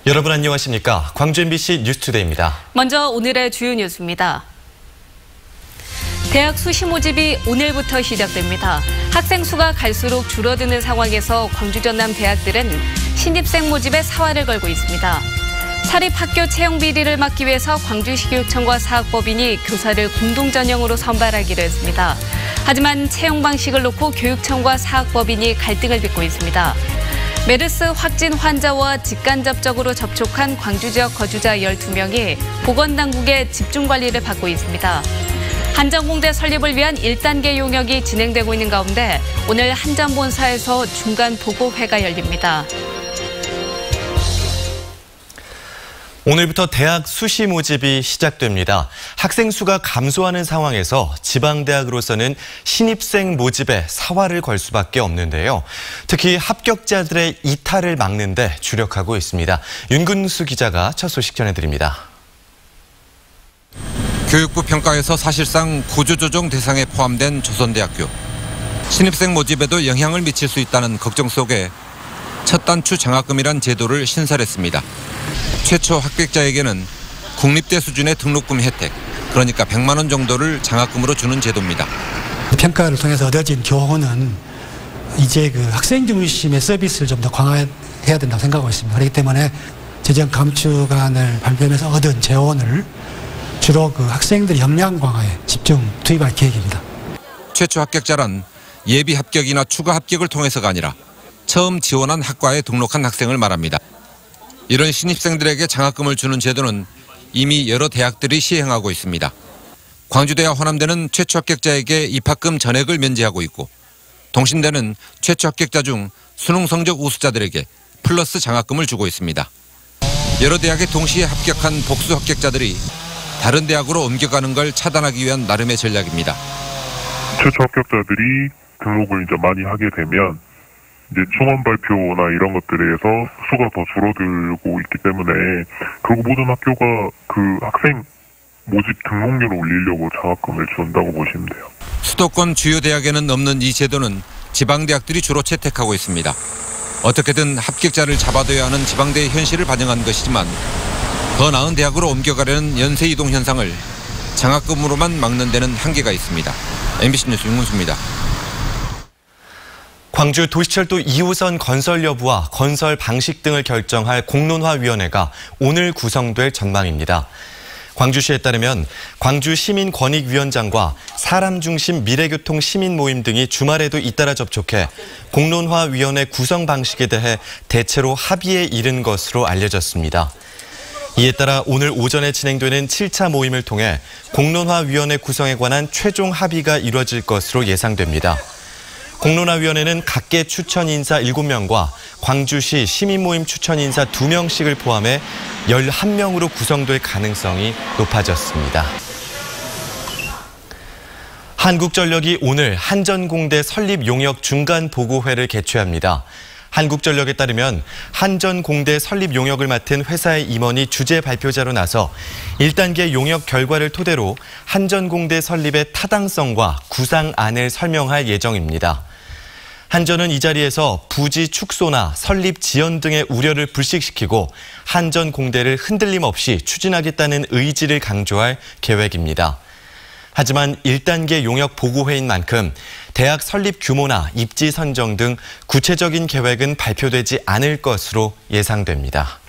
여러분 안녕하십니까? 광주 MBC 뉴스투데이입니다. 먼저 오늘의 주요 뉴스입니다. 대학 수시 모집이 오늘부터 시작됩니다. 학생 수가 갈수록 줄어드는 상황에서 광주 전남 대학들은 신입생 모집에 사활을 걸고 있습니다. 사립학교 채용 비리를 막기 위해서 광주시 교육청과 사학법인이 교사를 공동 전형으로 선발하기로 했습니다. 하지만 채용 방식을 놓고 교육청과 사학법인이 갈등을 빚고 있습니다. 메르스 확진 환자와 직간접적으로 접촉한 광주 지역 거주자 12명이 보건당국의 집중관리를 받고 있습니다. 한전공대 설립을 위한 1단계 용역이 진행되고 있는 가운데 오늘 한전본사에서 중간 보고회가 열립니다. 오늘부터 대학 수시 모집이 시작됩니다. 학생 수가 감소하는 상황에서 지방대학으로서는 신입생 모집에 사활을 걸 수밖에 없는데요. 특히 합격자들의 이탈을 막는 데 주력하고 있습니다. 윤근수 기자가 첫 소식 전해드립니다. 교육부 평가에서 사실상 구조조정 대상에 포함된 조선대학교. 신입생 모집에도 영향을 미칠 수 있다는 걱정 속에 첫 단추 장학금이란 제도를 신설했습니다. 최초 합격자에게는 국립대 수준의 등록금 혜택, 그러니까 100만 원 정도를 장학금으로 주는 제도입니다. 평가를 통해서 얻어진 교훈은 이제 학생 중심의 서비스를 좀 더 강화해야 된다고 생각하고 있습니다. 그렇기 때문에 재정 감축안을 발표하면서 얻은 재원을 주로 학생들의 역량 강화에 집중 투입할 계획입니다. 최초 합격자란 예비 합격이나 추가 합격을 통해서가 아니라 처음 지원한 학과에 등록한 학생을 말합니다. 이런 신입생들에게 장학금을 주는 제도는 이미 여러 대학들이 시행하고 있습니다. 광주대와 호남대는 최초 합격자에게 입학금 전액을 면제하고 있고 동신대는 최초 합격자 중 수능 성적 우수자들에게 플러스 장학금을 주고 있습니다. 여러 대학에 동시에 합격한 복수 합격자들이 다른 대학으로 옮겨가는 걸 차단하기 위한 나름의 전략입니다. 최초 합격자들이 등록을 많이 하게 되면 이제 충원 발표나 이런 것들에 의해서 수가 더 줄어들고 있기 때문에 결국 모든 학교가 학생 모집 등록료를 올리려고 장학금을 준다고 보시면 돼요. 수도권 주요 대학에는 없는 이 제도는 지방대학들이 주로 채택하고 있습니다. 어떻게든 합격자를 잡아둬야 하는 지방대의 현실을 반영한 것이지만 더 나은 대학으로 옮겨가려는 연쇄 이동 현상을 장학금으로만 막는 데는 한계가 있습니다. MBC 뉴스 윤문수입니다. 광주 도시철도 2호선 건설 여부와 건설 방식 등을 결정할 공론화위원회가 오늘 구성될 전망입니다. 광주시에 따르면 광주시민권익위원장과 사람중심 미래교통 시민모임 등이 주말에도 잇따라 접촉해 공론화위원회 구성 방식에 대해 대체로 합의에 이른 것으로 알려졌습니다. 이에 따라 오늘 오전에 진행되는 7차 모임을 통해 공론화위원회 구성에 관한 최종 합의가 이루어질 것으로 예상됩니다. 공론화위원회는 각계 추천인사 7명과 광주시 시민모임 추천인사 2명씩을 포함해 11명으로 구성될 가능성이 높아졌습니다. 한국전력이 오늘 한전공대 설립 용역 중간 보고회를 개최합니다. 한국전력에 따르면 한전공대 설립 용역을 맡은 회사의 임원이 주재 발표자로 나서 1단계 용역 결과를 토대로 한전공대 설립의 타당성과 구상안을 설명할 예정입니다. 한전은 이 자리에서 부지 축소나 설립 지연 등의 우려를 불식시키고 한전공대를 흔들림 없이 추진하겠다는 의지를 강조할 계획입니다. 하지만 1단계 용역 보고회인 만큼 대학 설립 규모나 입지 선정 등 구체적인 계획은 발표되지 않을 것으로 예상됩니다.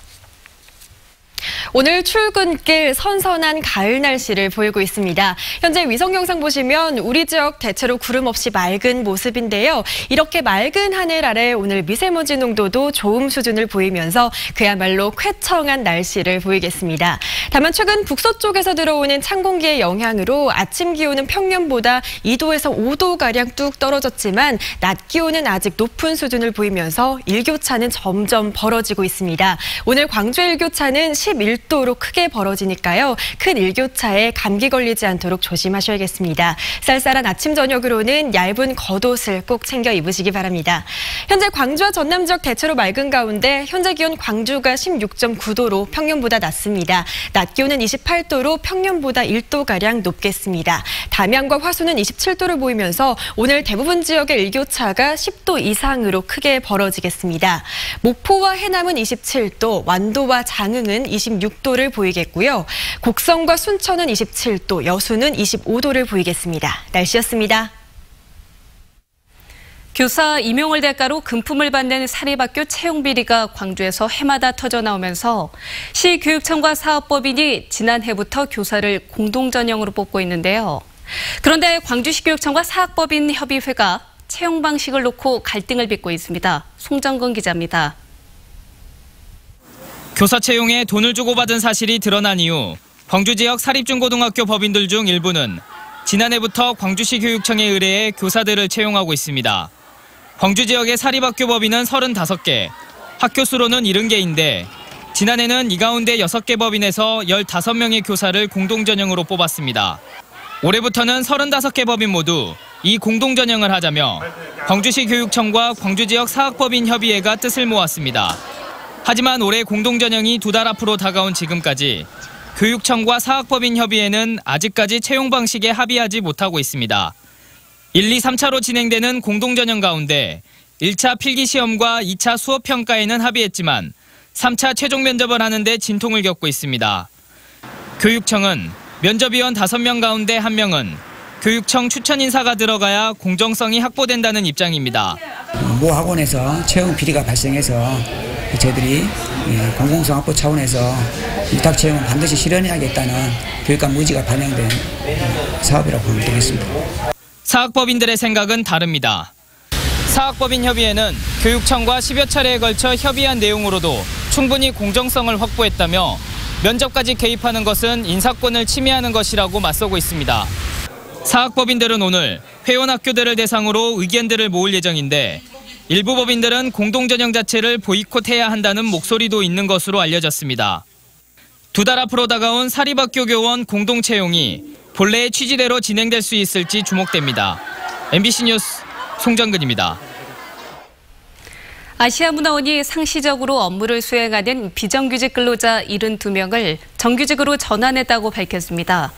오늘 출근길 선선한 가을 날씨를 보이고 있습니다. 현재 위성 영상 보시면 우리 지역 대체로 구름 없이 맑은 모습인데요. 이렇게 맑은 하늘 아래 오늘 미세먼지 농도도 좋음 수준을 보이면서 그야말로 쾌청한 날씨를 보이겠습니다. 다만 최근 북서쪽에서 들어오는 찬 공기의 영향으로 아침 기온은 평년보다 2도에서 5도가량 뚝 떨어졌지만 낮 기온은 아직 높은 수준을 보이면서 일교차는 점점 벌어지고 있습니다. 오늘 광주 일교차는 11 1도로 크게 벌어지니까요. 큰 일교차에 감기 걸리지 않도록 조심하셔야겠습니다. 쌀쌀한 아침 저녁으로는 얇은 겉옷을 꼭 챙겨 입으시기 바랍니다. 현재 광주와 전남 지역 대체로 맑은 가운데 현재 기온 광주가 16.9도로 평년보다 낮습니다. 낮 기온은 28도로 평년보다 1도가량 높겠습니다. 담양과 화순은 27도를 보이면서 오늘 대부분 지역의 일교차가 10도 이상으로 크게 벌어지겠습니다. 목포와 해남은 27도, 완도와 장흥은 26도를 보이겠고요. 곡성과 순천은 27도, 여수는 25도를 보이겠습니다. 날씨였습니다. 교사 임용을 대가로 금품을 받는 사립학교 채용비리가 광주에서 해마다 터져나오면서 시교육청과 사업법인이 지난해부터 교사를 공동전형으로 뽑고 있는데요. 그런데 광주시교육청과 사학법인협의회가 채용 방식을 놓고 갈등을 빚고 있습니다. 송정근 기자입니다. 교사 채용에 돈을 주고 받은 사실이 드러난 이후 광주 지역 사립중고등학교 법인들 중 일부는 지난해부터 광주시 교육청에 의뢰해 교사들을 채용하고 있습니다. 광주 지역의 사립학교 법인은 35개, 학교 수로는 70개인데 지난해는 이 가운데 6개 법인에서 15명의 교사를 공동전형으로 뽑았습니다. 올해부터는 35개 법인 모두 이 공동전형을 하자며 광주시 교육청과 광주 지역 사학법인협의회가 뜻을 모았습니다. 하지만 올해 공동전형이 2달 앞으로 다가온 지금까지 교육청과 사학법인협의회는 아직까지 채용 방식에 합의하지 못하고 있습니다. 1, 2, 3차로 진행되는 공동전형 가운데 1차 필기시험과 2차 수업평가에는 합의했지만 3차 최종 면접을 하는데 진통을 겪고 있습니다. 교육청은 면접위원 5명 가운데 1명은 교육청 추천 인사가 들어가야 공정성이 확보된다는 입장입니다. 모 학원에서 채용 비리가 발생해서 저희들이 공공성 확보 차원에서 위탁 채용은 반드시 실현해야겠다는 교육감 의지가 반영된 사업이라고 보면 되겠습니다. 사학법인들의 생각은 다릅니다. 사학법인협의회는 교육청과 10여 차례에 걸쳐 협의한 내용으로도 충분히 공정성을 확보했다며 면접까지 개입하는 것은 인사권을 침해하는 것이라고 맞서고 있습니다. 사학법인들은 오늘 회원 학교들을 대상으로 의견들을 모을 예정인데 일부 법인들은 공동전형 자체를 보이콧해야 한다는 목소리도 있는 것으로 알려졌습니다. 2달 앞으로 다가온 사립학교 교원 공동채용이 본래의 취지대로 진행될 수 있을지 주목됩니다. MBC 뉴스 송정근입니다. 아시아문화원이 상시적으로 업무를 수행하는 비정규직 근로자 72명을 정규직으로 전환했다고 밝혔습니다.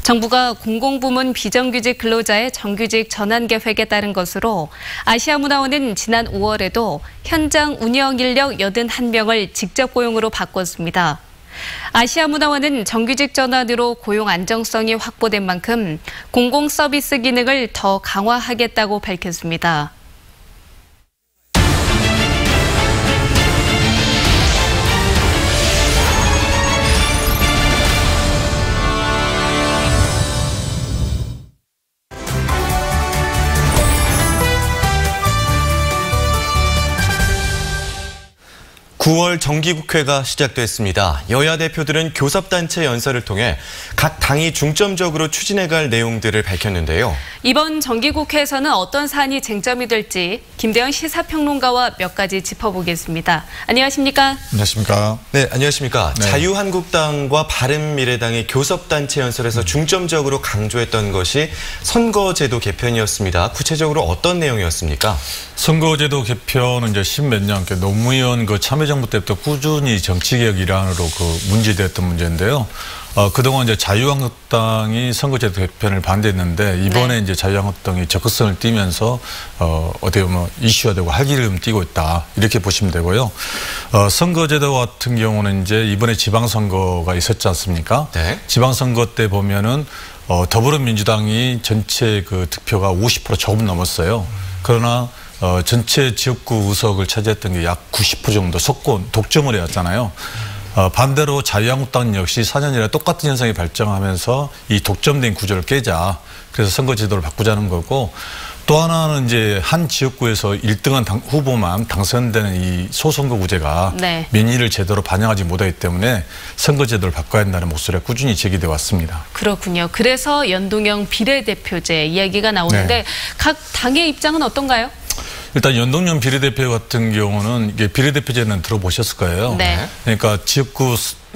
정부가 공공부문 비정규직 근로자의 정규직 전환 계획에 따른 것으로 아시아문화원은 지난 5월에도 현장 운영 인력 81명을 직접 고용으로 바꿨습니다. 아시아문화원은 정규직 전환으로 고용 안정성이 확보된 만큼 공공 서비스 기능을 더 강화하겠다고 밝혔습니다. (9월) 정기국회가 시작됐습니다. 여야 대표들은 교섭단체 연설을 통해 각 당이 중점적으로 추진해갈 내용들을 밝혔는데요. 이번 정기국회에서는 어떤 사안이 쟁점이 될지 김대현 시사평론가와 몇 가지 짚어보겠습니다. 안녕하십니까? 안녕하십니까? 네, 안녕하십니까? 네. 자유한국당과 바른미래당의 교섭단체 연설에서 중점적으로 강조했던 것이 선거제도 개편이었습니다. 구체적으로 어떤 내용이었습니까? 선거제도 개편은 이제 십몇 년, 노무현 참여정부 때부터 꾸준히 정치개혁 일환으로 문제됐던 문제인데요. 그동안 이제 자유한국당이 선거제도 개편을 반대했는데 이번에 이제 자유한국당이 적극성을 띠면서 어떻게 보면 이슈화되고 활기를 띠고 있다 이렇게 보시면 되고요. 선거제도 같은 경우는 이제 이번에 지방선거가 있었지 않습니까? 네. 지방선거 때 보면은 더불어민주당이 전체 득표가 50% 조금 넘었어요. 그러나 전체 지역구 의석을 차지했던 게 약 90% 정도 석권 독점을 해왔잖아요. 반대로 자유한국당 역시 4년 이래 똑같은 현상이 발생하면서 이 독점된 구조를 깨자. 그래서 선거제도를 바꾸자는 거고, 또 하나는 이제 한 지역구에서 1등한 후보만 당선되는 이 소선거구제가 네. 민의를 제대로 반영하지 못하기 때문에 선거제도를 바꿔야 한다는 목소리가 꾸준히 제기돼 왔습니다. 그렇군요. 그래서 연동형 비례대표제 이야기가 나오는데 네. 각 당의 입장은 어떤가요? 일단 연동형 비례대표 같은 경우는 이게 비례대표제는 들어보셨을 거예요. 네. 그러니까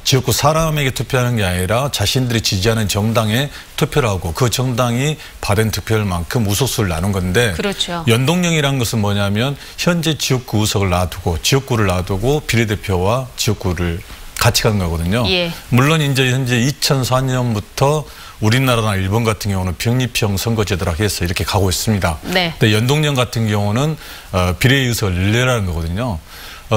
지역구 사람에게 투표하는 게 아니라 자신들이 지지하는 정당에 투표를 하고 그 정당이 받은 득표율만큼 의석수를 나눈 건데 그렇죠. 연동형이라는 것은 뭐냐면 현재 지역구 의석을 놔두고 지역구를 놔두고 비례대표와 지역구를 같이 간 거거든요. 예. 물론 이제 현재 2004년부터 우리나라나 일본 같은 경우는 병립형 선거제도라고 해서 이렇게 가고 있습니다. 네. 근데 연동형 같은 경우는 비례의석을 늘리라는 거거든요.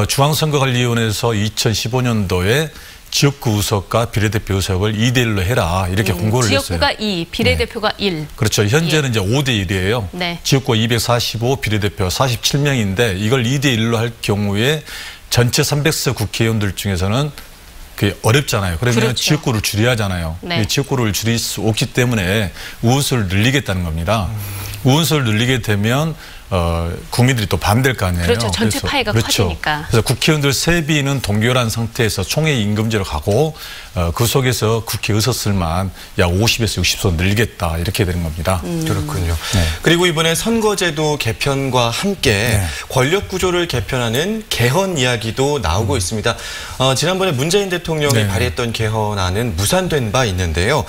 중앙선거관리위원회에서 2015년도에 지역구 의석과 비례대표 의석을 2대1로 해라 이렇게 공고를 했어요. 지역구가 2, 비례대표가 1. 그렇죠. 현재는 이제 5대1이에요. 네. 지역구가 245, 비례대표 47명인데 이걸 2대1로 할 경우에 전체 300석 국회의원들 중에서는 그게 어렵잖아요. 그러면 그렇죠. 지역구를 줄여야 하잖아요. 네. 지역구를 줄일 수 없기 때문에 의원수를 늘리겠다는 겁니다. 의원수를 늘리게 되면 국민들이 또 반대할 거 아니에요. 그렇죠. 전체 파이가 커지니까. 그래서 국회의원들 세비는 동결한 상태에서 총회 임금제로 가고 그 속에서 국회 의석수만 약 50에서 60석 늘리겠다 이렇게 되는 겁니다. 그렇군요. 네. 그리고 이번에 선거제도 개편과 함께 네. 권력구조를 개편하는 개헌 이야기도 나오고 있습니다. 지난번에 문재인 대통령이 네. 발의했던 개헌안은 무산된 바 있는데요.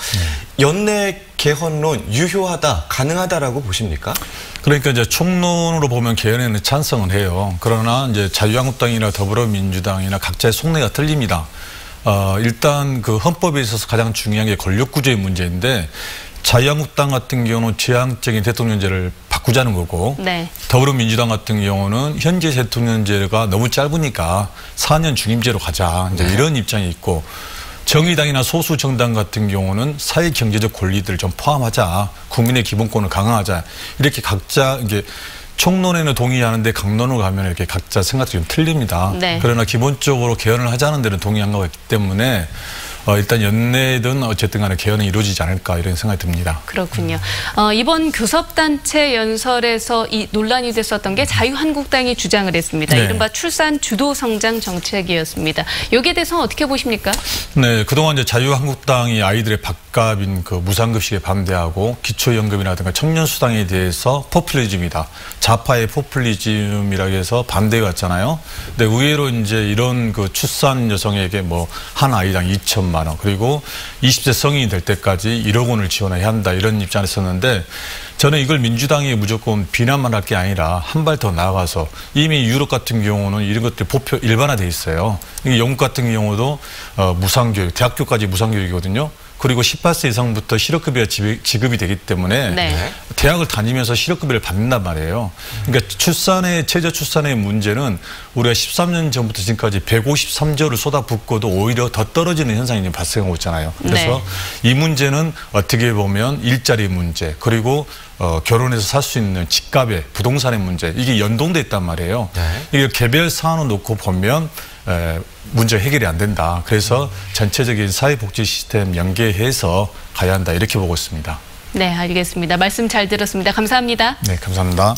연내 개헌론 유효하다, 가능하다라고 보십니까? 그러니까 이제 총론으로 보면 개헌에는 찬성은 해요. 그러나 이제 자유한국당이나 더불어민주당이나 각자의 속내가 틀립니다. 일단 그 헌법에 있어서 가장 중요한 게 권력구조의 문제인데 자유한국당 같은 경우는 제한적인 대통령제를 바꾸자는 거고 네. 더불어민주당 같은 경우는 현재 대통령제가 너무 짧으니까 4년 중임제로 가자 이제 이런 입장이 있고 정의당이나 소수 정당 같은 경우는 사회 경제적 권리들을 좀 포함하자, 국민의 기본권을 강화하자 이렇게 각자 이제 총론에는 동의하는데 강론으로 가면 이렇게 각자 생각이 좀 틀립니다. 네. 그러나 기본적으로 개헌을 하자는 데는 동의한 거기 때문에 일단 연내든 어쨌든 간에 개헌이 이루어지지 않을까 이런 생각이 듭니다. 그렇군요. 이번 교섭단체 연설에서 이 논란이 됐었던 게 자유한국당이 주장을 했습니다. 네. 이른바 출산 주도 성장 정책이었습니다. 여기에 대해서는 어떻게 보십니까? 네, 그동안 이제 자유한국당이 아이들의 밥값인 그 무상급식에 반대하고 기초연금이라든가 청년수당에 대해서 포퓰리즘이다. 좌파의 포퓰리즘이라고 해서 반대해 왔잖아요. 근데 의외로 이제 이런 그 출산 여성에게 뭐 한 아이당 2천만 원 그리고 20세 성인이 될 때까지 1억 원을 지원해야 한다 이런 입장을 썼는데 저는 이걸 민주당이 무조건 비난만 할 게 아니라 한 발 더 나아가서 이미 유럽 같은 경우는 이런 것들이 일반화돼 있어요. 영국 같은 경우도 무상교육, 대학교까지 무상교육이거든요. 그리고 18세 이상부터 실업급여가 지급이 되기 때문에 네. 대학을 다니면서 실업급여를 받는단 말이에요. 그러니까 최저 출산의 문제는 우리가 13년 전부터 지금까지 153조를 쏟아붓고도 오히려 더 떨어지는 현상이 발생하고 있잖아요. 그래서 네. 이 문제는 어떻게 보면 일자리 문제 그리고 결혼해서 살 수 있는 집값의 부동산의 문제 이게 연동돼 있단 말이에요. 네. 이게 개별 사안을 놓고 보면 문제 해결이 안 된다. 그래서 전체적인 사회복지 시스템 연계해서 가야 한다. 이렇게 보고 있습니다. 네, 알겠습니다. 말씀 잘 들었습니다. 감사합니다. 네, 감사합니다.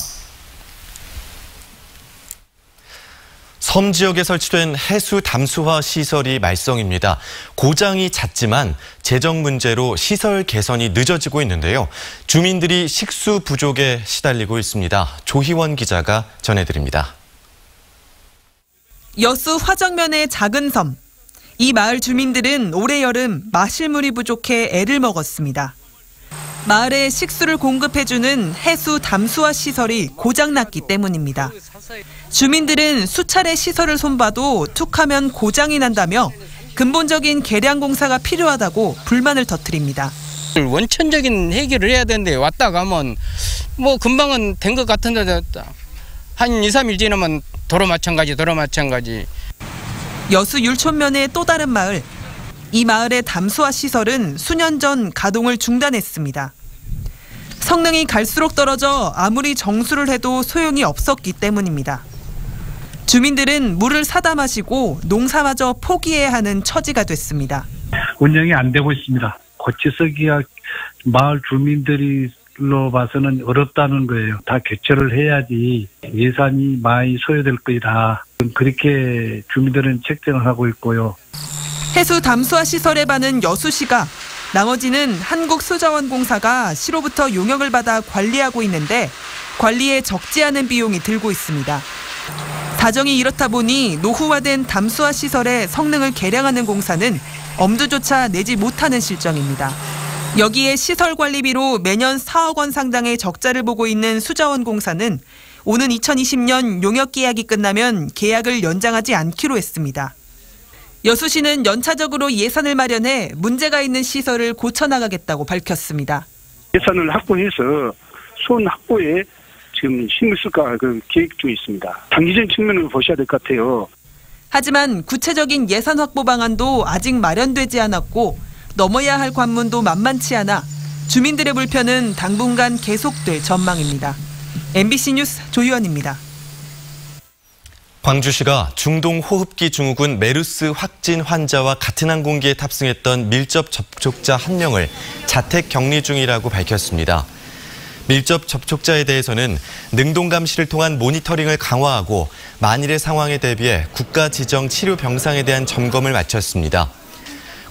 섬 지역에 설치된 해수 담수화 시설이 말썽입니다. 고장이 잦지만 재정 문제로 시설 개선이 늦어지고 있는데요. 주민들이 식수 부족에 시달리고 있습니다. 조희원 기자가 전해드립니다. 여수 화정면의 작은 섬. 이 마을 주민들은 올해 여름 마실 물이 부족해 애를 먹었습니다. 마을에 식수를 공급해주는 해수 담수화 시설이 고장났기 때문입니다. 주민들은 수차례 시설을 손봐도 툭하면 고장이 난다며 근본적인 개량 공사가 필요하다고 불만을 터뜨립니다. 원천적인 해결을 해야 되는데 왔다 가면 뭐 금방은 된 것 같은데 한 2, 3일 지나면 도로 마찬가지. 여수 율촌면의 또 다른 마을. 이 마을의 담수화 시설은 수년 전 가동을 중단했습니다. 성능이 갈수록 떨어져 아무리 정수를 해도 소용이 없었기 때문입니다. 주민들은 물을 사다 마시고 농사마저 포기해야 하는 처지가 됐습니다. 운영이 안 되고 있습니다. 고치서기가 마을 주민들로 봐서는 어렵다는 거예요. 다 개최를 해야지 예산이 많이 소요될 거이다. 그렇게 주민들은 책정을 하고 있고요. 해수 담수화 시설에 반은 여수시가 나머지는 한국수자원공사가 시로부터 용역을 받아 관리하고 있는데 관리에 적지 않은 비용이 들고 있습니다. 사정이 이렇다 보니 노후화된 담수화 시설의 성능을 개량하는 공사는 엄두조차 내지 못하는 실정입니다. 여기에 시설 관리비로 매년 4억 원 상당의 적자를 보고 있는 수자원 공사는 오는 2020년 용역 계약이 끝나면 계약을 연장하지 않기로 했습니다. 여수시는 연차적으로 예산을 마련해 문제가 있는 시설을 고쳐나가겠다고 밝혔습니다. 예산을 확보해서 수원 확보에 지금 힘을 쓸까 계획 중에 있습니다. 장기적인 측면을 보셔야 될 것 같아요. 하지만 구체적인 예산 확보 방안도 아직 마련되지 않았고 넘어야 할 관문도 만만치 않아 주민들의 불편은 당분간 계속될 전망입니다. MBC 뉴스 조희원입니다. 광주시가 중동 호흡기 증후군 메르스 확진 환자와 같은 항공기에 탑승했던 밀접 접촉자 1명을 자택 격리 중이라고 밝혔습니다. 밀접 접촉자에 대해서는 능동 감시를 통한 모니터링을 강화하고 만일의 상황에 대비해 국가 지정 치료 병상에 대한 점검을 마쳤습니다.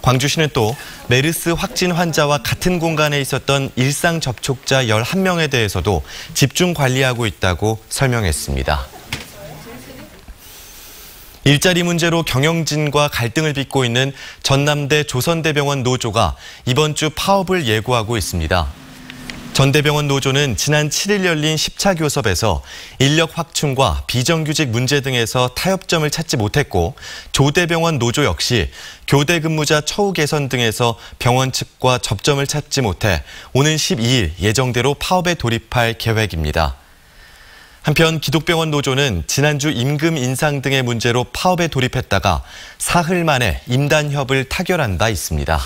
광주시는 또 메르스 확진 환자와 같은 공간에 있었던 일상 접촉자 11명에 대해서도 집중 관리하고 있다고 설명했습니다. 일자리 문제로 경영진과 갈등을 빚고 있는 전남대 조선대병원 노조가 이번 주 파업을 예고하고 있습니다. 전대병원 노조는 지난 7일 열린 10차 교섭에서 인력 확충과 비정규직 문제 등에서 타협점을 찾지 못했고 조대병원 노조 역시 교대 근무자 처우 개선 등에서 병원 측과 접점을 찾지 못해 오는 12일 예정대로 파업에 돌입할 계획입니다. 한편 기독병원 노조는 지난주 임금 인상 등의 문제로 파업에 돌입했다가 사흘 만에 임단협을 타결한 바 있습니다.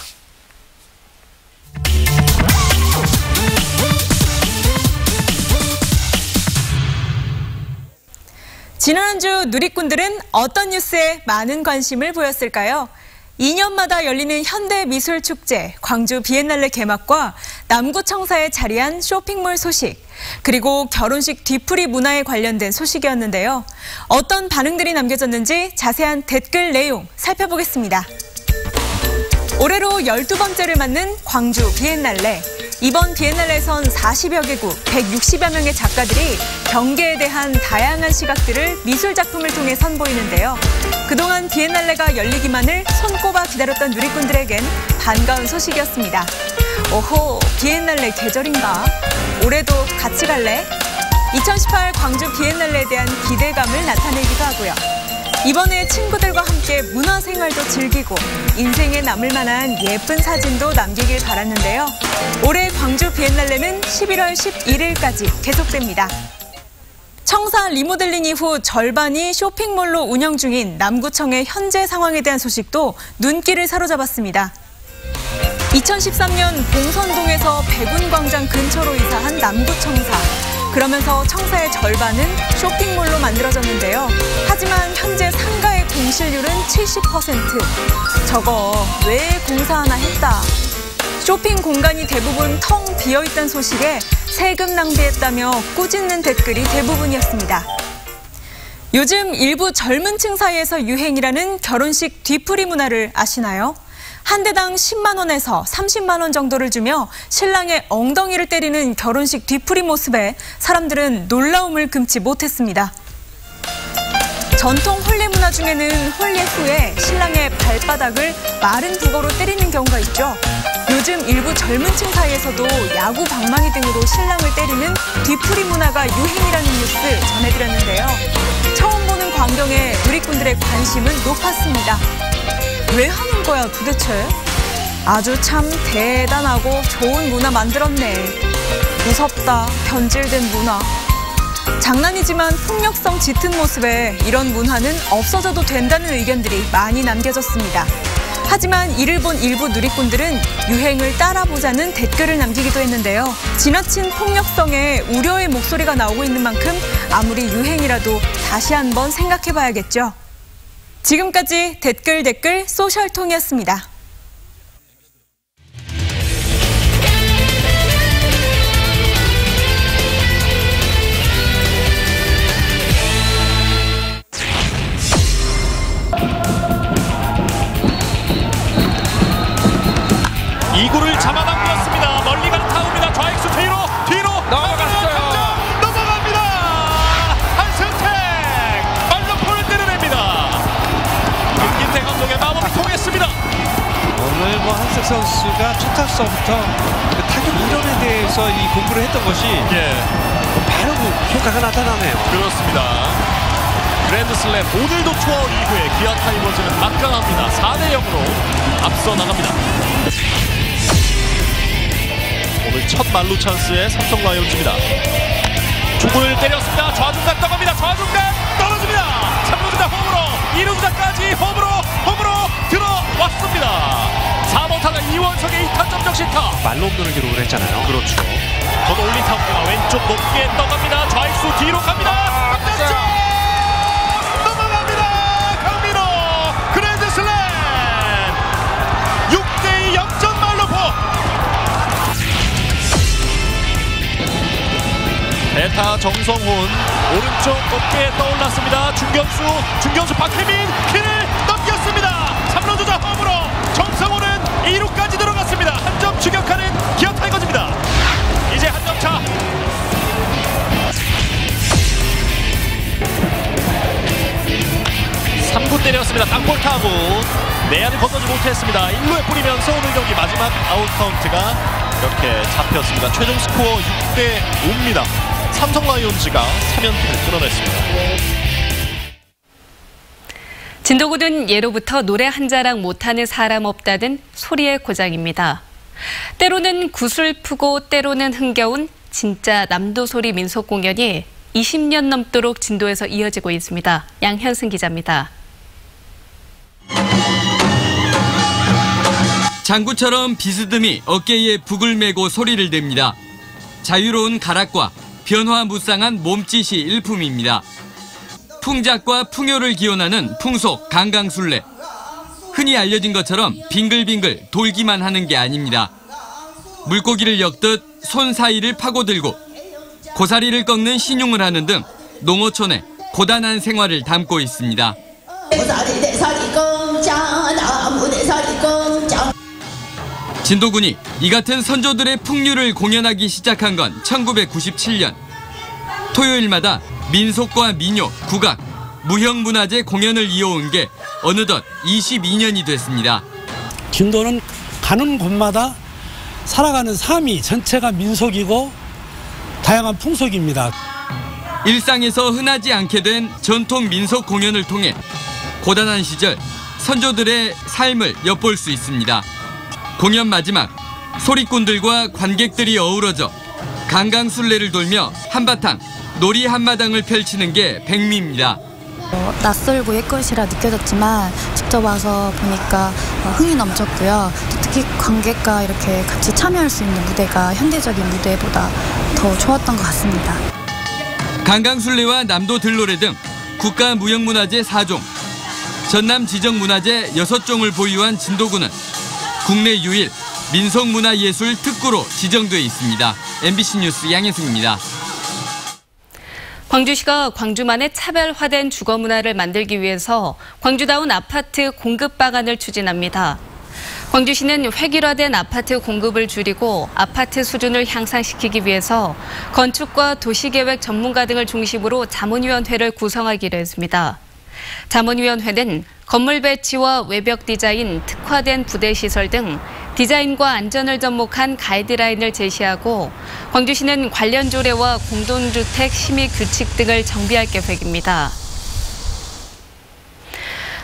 지난 한 주 누리꾼들은 어떤 뉴스에 많은 관심을 보였을까요? 2년마다 열리는 현대미술축제, 광주 비엔날레 개막과 남구청사에 자리한 쇼핑몰 소식, 그리고 결혼식 뒤풀이 문화에 관련된 소식이었는데요. 어떤 반응들이 남겨졌는지 자세한 댓글 내용 살펴보겠습니다. 올해로 12번째를 맞는 광주 비엔날레. 이번 비엔날레에선 40여 개국, 160여 명의 작가들이 경계에 대한 다양한 시각들을 미술작품을 통해 선보이는데요. 그동안 비엔날레가 열리기만을 손꼽아 기다렸던 누리꾼들에겐 반가운 소식이었습니다. 오호, 비엔날레 계절인가? 올해도 같이 갈래? 2018 광주 비엔날레에 대한 기대감을 나타내기도 하고요. 이번에 친구들과 함께 문화생활도 즐기고 인생에 남을 만한 예쁜 사진도 남기길 바랐는데요. 올해 광주 비엔날레는 11월 11일까지 계속됩니다. 청사 리모델링 이후 절반이 쇼핑몰로 운영 중인 남구청의 현재 상황에 대한 소식도 눈길을 사로잡았습니다. 2013년 봉선동에서 백운광장 근처로 이사한 남구청사. 그러면서 청사의 절반은 쇼핑몰로 만들어졌는데요. 하지만 현재 상가의 공실률은 70%. 저거 왜 공사 하나 했다. 쇼핑 공간이 대부분 텅 비어있다는 소식에 세금 낭비했다며 꾸짖는 댓글이 대부분이었습니다. 요즘 일부 젊은 층 사이에서 유행이라는 결혼식 뒤풀이 문화를 아시나요? 한 대당 10만 원에서 30만 원 정도를 주며 신랑의 엉덩이를 때리는 결혼식 뒤풀이 모습에 사람들은 놀라움을 금치 못했습니다. 전통 홀례 문화 중에는 홀례 후에 신랑의 발바닥을 마른 북어로 때리는 경우가 있죠. 요즘 일부 젊은 층 사이에서도 야구 방망이 등으로 신랑을 때리는 뒤풀이 문화가 유행이라는 뉴스 전해드렸는데요. 처음 보는 광경에 누리꾼들의 관심은 높았습니다. 왜 하는 거야 도대체? 아주 참 대단하고 좋은 문화 만들었네. 무섭다, 변질된 문화. 장난이지만 폭력성 짙은 모습에 이런 문화는 없어져도 된다는 의견들이 많이 남겨졌습니다. 하지만 이를 본 일부 누리꾼들은 유행을 따라보자는 댓글을 남기기도 했는데요. 지나친 폭력성에 우려의 목소리가 나오고 있는 만큼 아무리 유행이라도 다시 한번 생각해봐야겠죠. 지금까지 댓글 소셜통이었습니다. 이구를 잡아당겼습니다. 멀리 가는 타구입니다. 좌익수 뒤로 넘어갔어요. 넘어갑니다. 한승택 발로 뭐 한석 선수가 첫 타석부터 그 타격 이론에 대해서 이 공부를 했던 것이 바로 효과가 나타나네요. 그렇습니다. 그랜드슬램 오늘도 투아웃 이후에 기아 타이거즈는 막강합니다. 4대 0으로 앞서 나갑니다. 오늘 첫 만루 찬스의 삼성 라이온즈입니다. 초구를 때렸습니다. 좌중간 떠갑니다. 좌중간 떨어집니다. 3루주자 홈으로 2루주자까지 홈으로 들어왔습니다. 4번 타자 이원석의 2타점 적시타. 말로 홈런을 기록을 했잖아요. 그렇죠. 더 올린 타구가 왼쪽 높게 떠갑니다. 좌익수 뒤로 갑니다. 쪽 넘어갑니다. 강민호 그랜드슬램 6대2 역전 말루포. 대타 정성훈 오른쪽 높게 떠올랐습니다. 중견수 박혜민 키를 넘겼습니다. 3루 주자 홈으로 정성훈은 2루까지 들어갔습니다. 한 점 추격하는 기아 타이거즈입니다. 이제 한 점 차. 3구 때렸습니다. 땅볼 타구 내야는 건너지 못했습니다. 1루에 뿌리면서 오늘 경기 마지막 아웃 카운트가 이렇게 잡혔습니다. 최종 스코어 6대 5입니다. 삼성 라이온즈가 3연패를 끊어냈습니다. 진도군은 예로부터 노래 한 자락 못하는 사람 없다는 소리의 고장입니다. 때로는 구슬프고 때로는 흥겨운 진짜 남도소리 민속 공연이 20년 넘도록 진도에서 이어지고 있습니다. 양현승 기자입니다. 장구처럼 비스듬히 어깨에 북을 메고 소리를 댑니다. 자유로운 가락과 변화무쌍한 몸짓이 일품입니다. 풍작과 풍요를 기원하는 풍속 강강술래. 흔히 알려진 것처럼 빙글빙글 돌기만 하는 게 아닙니다. 물고기를 엮듯 손 사이를 파고들고 고사리를 꺾는 신용을 하는 등 농어촌의 고단한 생활을 담고 있습니다. 진도군이 이 같은 선조들의 풍류를 공연하기 시작한 건 1997년. 토요일마다 민속과 민요, 국악, 무형문화재 공연을 이어온 게 어느덧 22년이 됐습니다. 진도는 가는 곳마다 살아가는 삶이 전체가 민속이고 다양한 풍속입니다. 일상에서 흔하지 않게 된 전통 민속 공연을 통해 고단한 시절 선조들의 삶을 엿볼 수 있습니다. 공연 마지막 소리꾼들과 관객들이 어우러져 강강술래를 돌며 한바탕 놀이 한마당을 펼치는 게 백미입니다. 낯설고 옛것이라 느껴졌지만 직접 와서 보니까 흥이 넘쳤고요. 특히 관객과 이렇게 같이 참여할 수 있는 무대가 현대적인 무대보다 더 좋았던 것 같습니다. 강강술래와 남도 들노래 등 국가무형문화재 4종, 전남지정문화재 6종을 보유한 진도군은 국내 유일 민속문화예술 특구로 지정돼 있습니다. MBC 뉴스 양혜승입니다. 광주시가 광주만의 차별화된 주거 문화를 만들기 위해서 광주다운 아파트 공급 방안을 추진합니다. 광주시는 획일화된 아파트 공급을 줄이고 아파트 수준을 향상시키기 위해서 건축과 도시계획 전문가 등을 중심으로 자문위원회를 구성하기로 했습니다. 자문위원회는 건물 배치와 외벽 디자인, 특화된 부대 시설 등 디자인과 안전을 접목한 가이드라인을 제시하고 광주시는 관련 조례와 공동주택 심의 규칙 등을 정비할 계획입니다.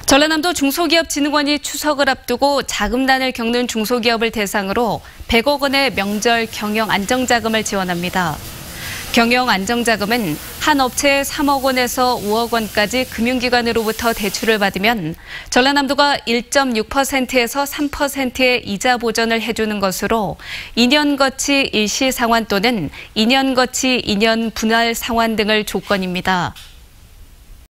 전라남도 중소기업진흥원이 추석을 앞두고 자금난을 겪는 중소기업을 대상으로 100억 원의 명절 경영 안정자금을 지원합니다. 경영 안정자금은 한 업체에 3억 원에서 5억 원까지 금융기관으로부터 대출을 받으면 전라남도가 1.6%에서 3%의 이자 보전을 해주는 것으로 2년 거치 일시 상환 또는 2년 거치 2년 분할 상환 등을 조건입니다.